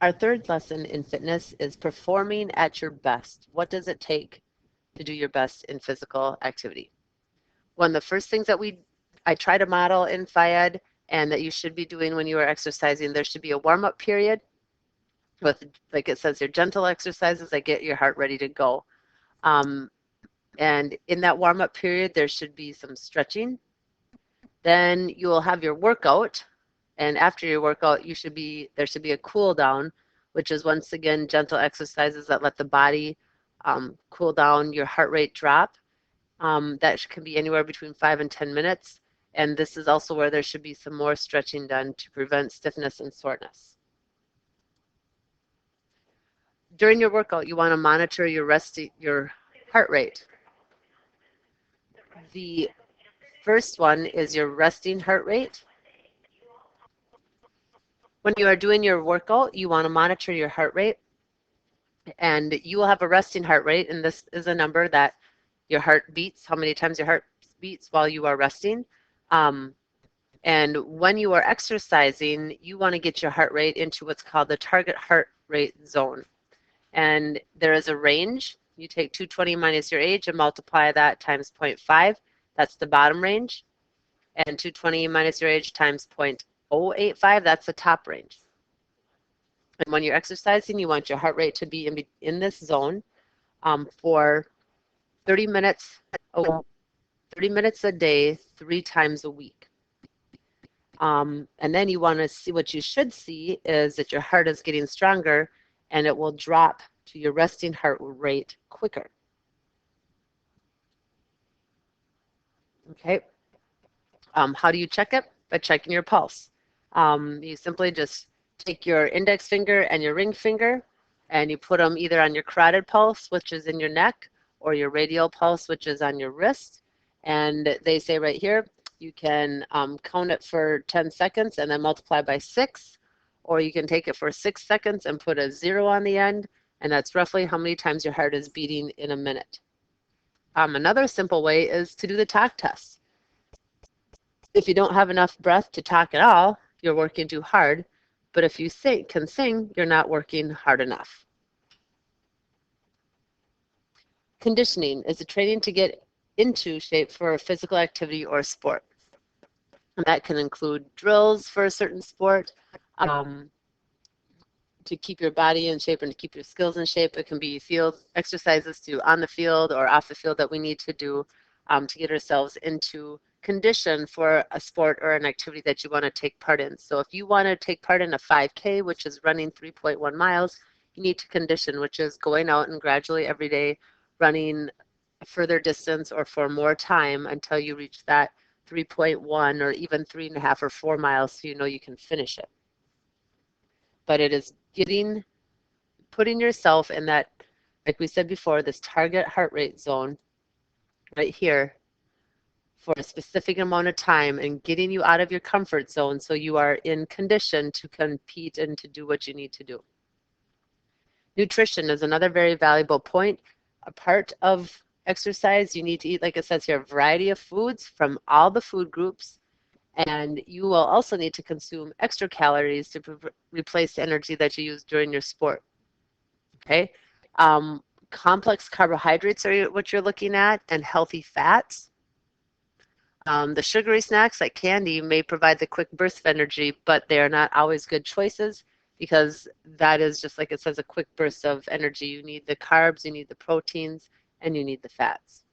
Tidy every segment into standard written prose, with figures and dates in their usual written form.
Our third lesson in fitness is performing at your best. What does it take to do your best in physical activity? One of the first things that I try to model in FIAD and that you should be doing when you are exercising, there should be a warm-up period with, like it says here, gentle exercises that get your heart ready to go. And in that warm-up period, there should be some stretching. Then you will have your workout, and after your workout, there should be a cool down, which is once again gentle exercises that let the body cool down, your heart rate drop. That can be anywhere between 5 and 10 minutes. And this is also where there should be some more stretching done to prevent stiffness and soreness. During your workout, you want to monitor your heart rate. The first one is your resting heart rate. When you are doing your workout, you want to monitor your heart rate, and you will have a resting heart rate, and this is a number that your heart beats, how many times your heart beats while you are resting. And when you are exercising, you want to get your heart rate into what's called the target heart rate zone. And there is a range. You take 220 minus your age and multiply that times 0.5. That's the bottom range. And 220 minus your age times 0.085, that's the top range. And when you're exercising, you want your heart rate to be in this zone for 30 minutes a day, 3 times a week. And then you want to see, what you should see is that your heart is getting stronger and it will drop to your resting heart rate quicker. Okay. How do you check it? By checking your pulse. You simply just take your index finger and your ring finger and you put them either on your carotid pulse, which is in your neck, or your radial pulse, which is on your wrist. And they say right here, you can count it for 10 seconds and then multiply by 6, or you can take it for 6 seconds and put a 0 on the end, and that's roughly how many times your heart is beating in a minute. Another simple way is to do the talk test. If you don't have enough breath to talk at all, you're working too hard, but if you can sing, you're not working hard enough. Conditioning is a training to get into shape for a physical activity or sport. And that can include drills for a certain sport, to keep your body in shape and to keep your skills in shape. It can be field exercises on the field or off the field that we need to do to get ourselves into condition for a sport or an activity that you want to take part in. So if you want to take part in a 5K, which is running 3.1 miles, you need to condition, which is going out and gradually every day running a further distance or for more time until you reach that 3.1 or even 3.5 or 4 miles so you know you can finish it. But it is putting yourself in that, like we said before, this target heart rate zone right here for a specific amount of time and getting you out of your comfort zone so you are in condition to compete and to do what you need to do. Nutrition is another very valuable point. A part of exercise, you need to eat, like it says here, a variety of foods from all the food groups, and you will also need to consume extra calories to replace the energy that you use during your sport. Okay? Complex carbohydrates are what you're looking at, and healthy fats. The sugary snacks like candy may provide the quick burst of energy, but they are not always good choices because that is just like it says, a quick burst of energy. You need the carbs, you need the proteins, and you need the fats.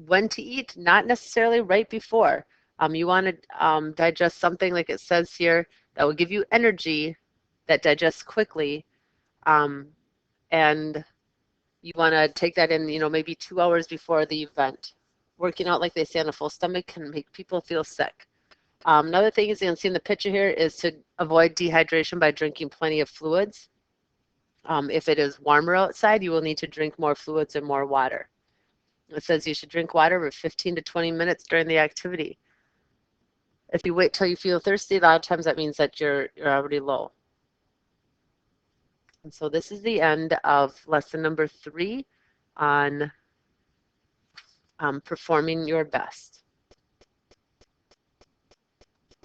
When to eat, not necessarily right before. You want to digest something like it says here that will give you energy that digests quickly, and you want to take that in, maybe 2 hours before the event. Working out, like they say, on a full stomach can make people feel sick. Another thing is, you can see in the picture here, is to avoid dehydration by drinking plenty of fluids. If it is warmer outside, you will need to drink more fluids and more water. It says you should drink water for 15 to 20 minutes during the activity. If you wait till you feel thirsty, a lot of times that means that you're already low. And so this is the end of lesson number 3 on performing your best.